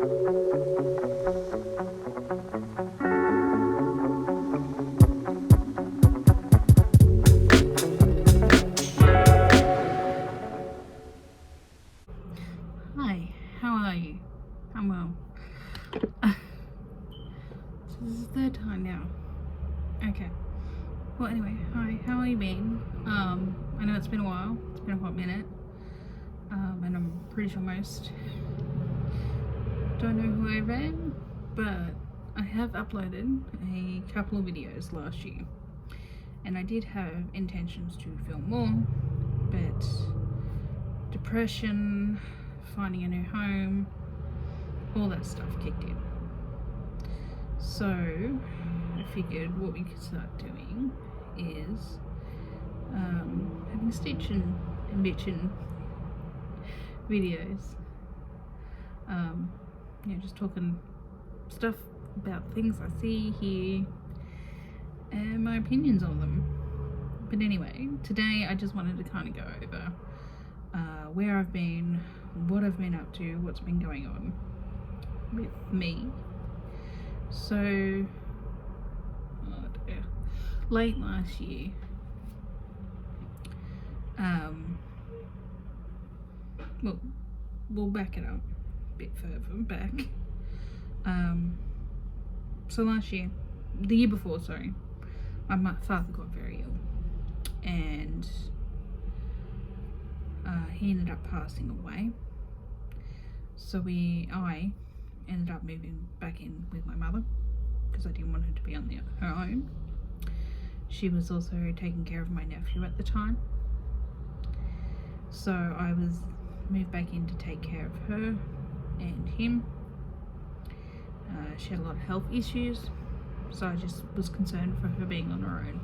Hi, how are you? I'm well. So this is the third time now. Okay. Well, anyway, hi, how are you been? I know it's been a while. It's been a hot minute. And I'm pretty sure most don't know who I am, but I have uploaded a couple of videos last year. And I did have intentions to film more, but depression, finding a new home, all that stuff kicked in. So I figured what we could start doing is having Stich'n and bitchin' videos. Just talking stuff about things I see, hear, and my opinions on them. But anyway, today I just wanted to kind of go over where I've been, what I've been up to, what's been going on with me. So, late last year, we'll back it up a bit further back. So last year, the year before, sorry, my father got very ill, and he ended up passing away. So I ended up moving back in with my mother because I didn't want her to be on her own. She was also taking care of my nephew at the time, so I was moved back in to take care of her and him. She had a lot of health issues, so I just was concerned for her being on her own.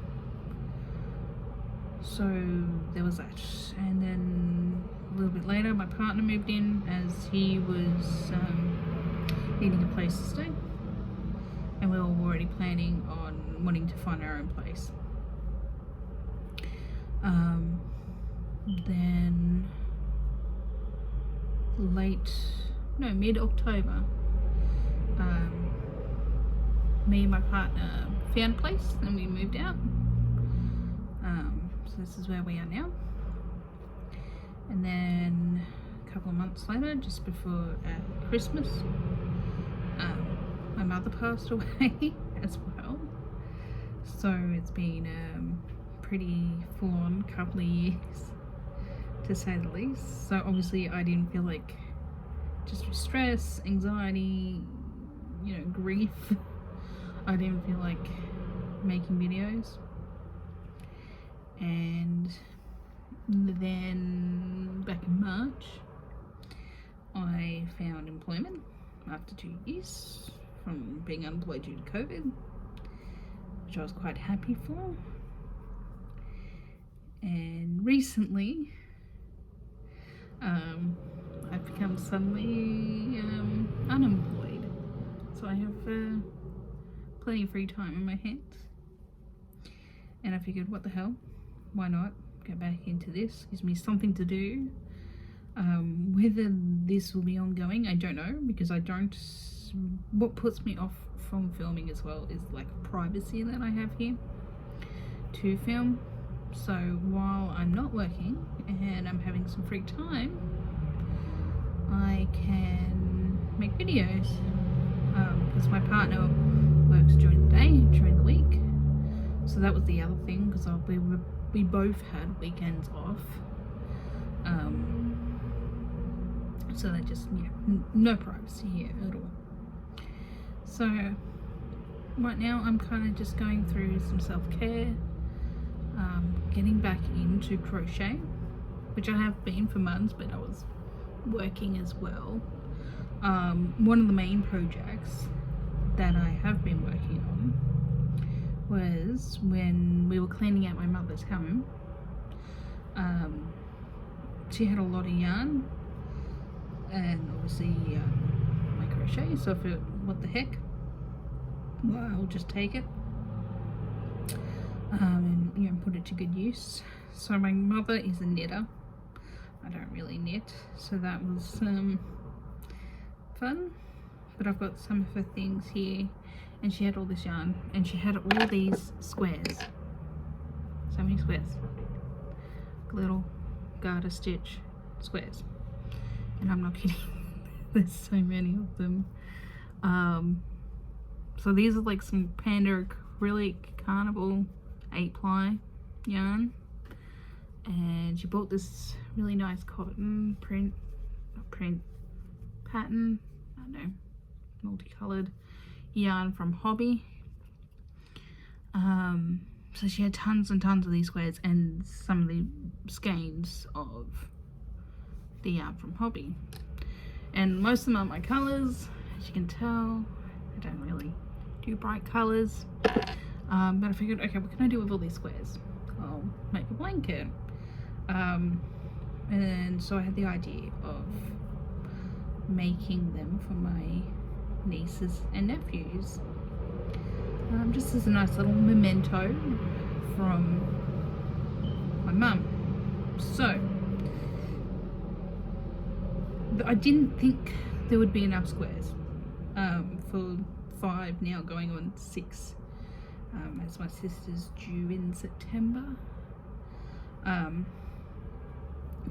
So there was that, and then a little bit later my partner moved in as he was needing a place to stay, and we were already planning on wanting to find our own place. Then mid-October, me and my partner found a place and we moved out. So this is where we are now. And then a couple of months later, just before Christmas, my mother passed away as well. So it's been pretty full-on couple of years, to say the least. So obviously I didn't feel like, just with stress, anxiety, grief, I didn't feel like making videos. And then back in March, I found employment after 2 years from being unemployed due to COVID, which I was quite happy for. And recently, I've become suddenly unemployed, so I have plenty of free time in my hands, and I figured, what the hell, why not get back into this? Gives me something to do. Whether this will be ongoing, I don't know, because what puts me off from filming as well is like privacy that I have here to film. So while I'm not working and I'm having some free time, I can make videos, because my partner works during the day, during the week. So that was the other thing, because we both had weekends off. So that just, no privacy here at all. So right now I'm kind of just going through some self-care, getting back into crochet, which I have been for months, but I was working as well. One of the main projects that I have been working on was when we were cleaning out my mother's home. She had a lot of yarn, and obviously my crochet, so I thought, what the heck, well, I'll just take it and put it to good use. So my mother is a knitter. I don't really knit, so that was fun. but I've got some of her things here, and she had all this yarn, and she had all these squares, so many squares, little garter stitch squares, and I'm not kidding. There's so many of them. So these are like some Panda acrylic carnival 8-ply yarn, and she bought this really nice cotton pattern, I don't know, multicolored yarn from Hobby. So she had tons and tons of these squares and some of the skeins of the yarn from Hobby, and most of them are my colors, as you can tell. I don't really do bright colors, but I figured, okay, what can I do with all these squares? I'll make a blanket. And so I had the idea of making them for my nieces and nephews, just as a nice little memento from my mum. So I didn't think there would be enough squares for 5, now going on 6, as my sister's due in September.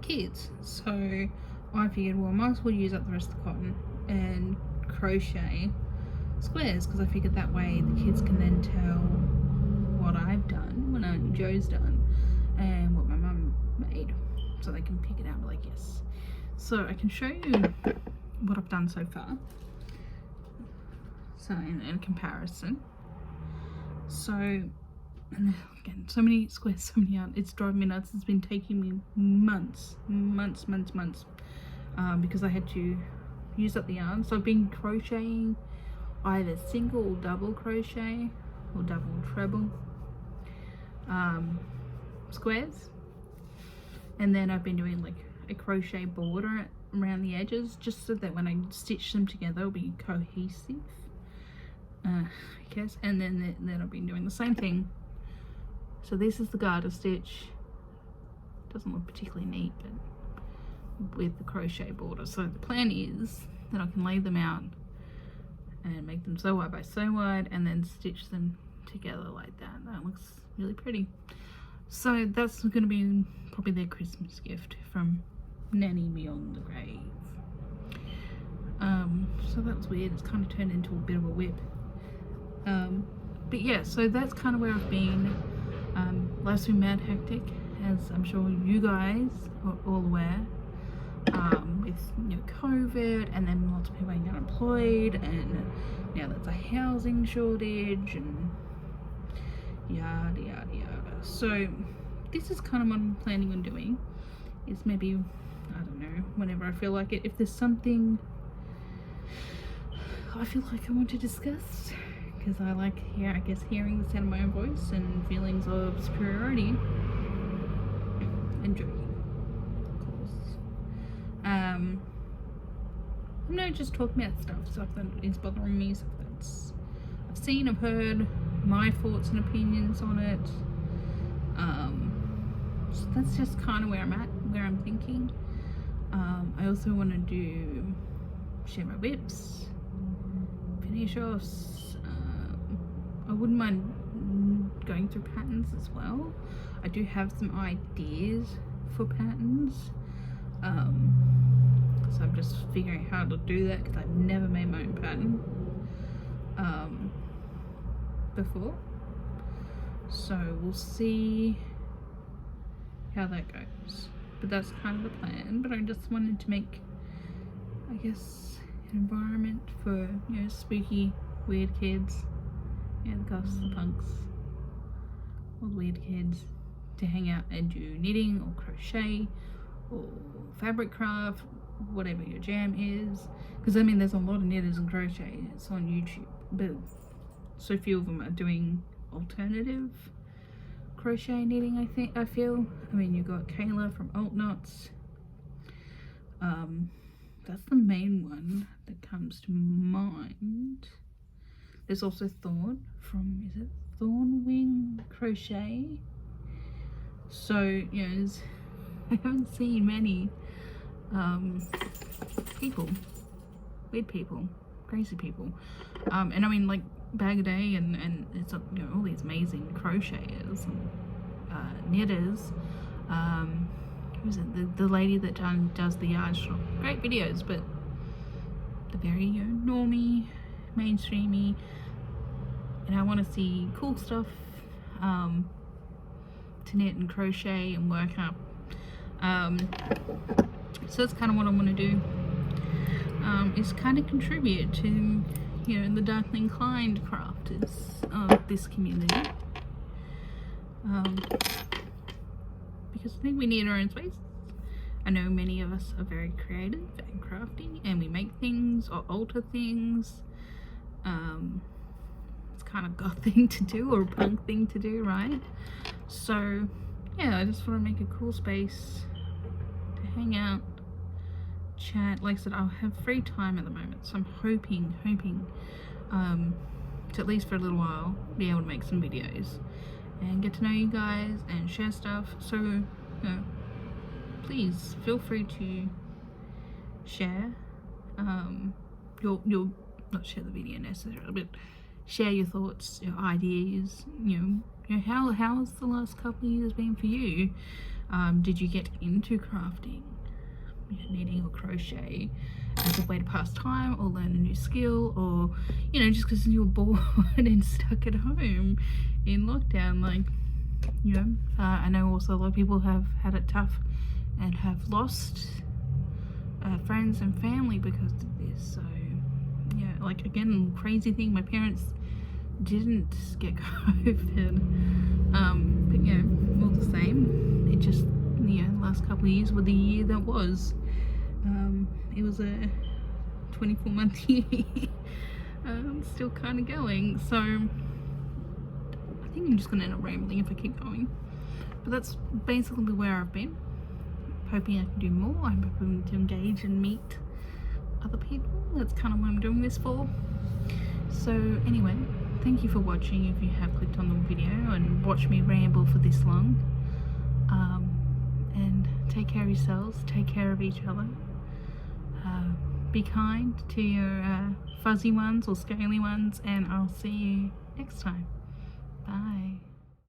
Kids, so I figured, well, I might as well use up the rest of the cotton and crochet squares, because I figured that way the kids can then tell what I've done, what Aunt Joe's done, and what my mum made, so they can pick it out like, yes. So I can show you what I've done so far, so in comparison. So, and again, so many squares, so many yarn, it's driving me nuts. It's been taking me months, because I had to use up the yarn. So I've been crocheting either single or double crochet, or double or treble squares, and then I've been doing like a crochet border around the edges, just so that when I stitch them together it'll be cohesive, I guess. And then I've been doing the same thing. So this is the garter stitch, doesn't look particularly neat, but with the crochet border. So the plan is that I can lay them out and make them so wide by so wide, and then stitch them together like that. That looks really pretty. So that's going to be probably their Christmas gift from Nanny beyond the grave. So that was weird. It's kind of turned into a bit of a whip. But yeah, so that's kind of where I've been. Life's been mad hectic, as I'm sure you guys are all aware, with, you know, COVID, and then lots of people being unemployed, and now there's a housing shortage, and yada yada yada. So this is kind of what I'm planning on doing, is maybe, I don't know, whenever I feel like it, if there's something I feel like I want to discuss, because I like hearing the sound of my own voice and feelings of superiority and joking, of course. No, just talking about stuff that is bothering me, stuff that's I've seen, I've heard, my thoughts and opinions on it. So that's just kind of where I'm at, where I'm thinking. I also want to share my whips, finish offs. I wouldn't mind going through patterns as well. I do have some ideas for patterns, so I'm just figuring out how to do that, because I've never made my own pattern before. So we'll see how that goes, but that's kind of the plan. But I just wanted to make, I guess, an environment for, you know, spooky, weird kids, you know, the goths, the punks, all the weird kids, to hang out and do knitting or crochet or fabric craft, whatever your jam is. Because I mean, there's a lot of knitters and crocheters on YouTube, but so few of them are doing alternative crochet knitting, I feel. I mean, you've got Kayla from Alt Knots. That's the main one that comes to mind. There's also Thorn from, is it Thornwing Crochet? So, you know, I haven't seen many weird people crazy people. And I mean, like Bag a Day, and it's you know, all these amazing crocheters and knitters. Who's it? The lady that does the yard shop. Great videos, but the very, you know, normie, mainstreamy. And I want to see cool stuff to knit and crochet and work up. So that's kind of what I want to do. Is kind of contribute to, you know, the darkly inclined crafters of this community. Because I think we need our own space. I know many of us are very creative and crafty, and we make things or alter things. It's kind of goth thing to do, or a punk thing to do, right? So yeah, I just want to make a cool space to hang out, chat. Like I said, I'll have free time at the moment, so I'm hoping to, at least for a little while, be able to make some videos and get to know you guys and share stuff. So, you know, please feel free to share. You'll not share the video necessarily, but share your thoughts, your ideas. You know, how's the last couple of years been for you? Did you get into crafting, knitting or crochet as a way to pass time, or learn a new skill, or, you know, just because you were bored and stuck at home in lockdown? Like, you know, I know also a lot of people have had it tough and have lost friends and family because of this. So yeah, like, again, crazy thing, my parents didn't get COVID, but you know, all the same, it just, you know, last couple of years were the year that was. It was a 24-month year. Still kind of going, so I think I'm just gonna end up rambling if I keep going, but that's basically where I've been. Hoping I can do more. I'm hoping to engage and meet other people. That's kind of what I'm doing this for. So anyway, thank you for watching if you have clicked on the video and watched me ramble for this long. And take care of yourselves, take care of each other. Be kind to your fuzzy ones or scaly ones, and I'll see you next time. Bye.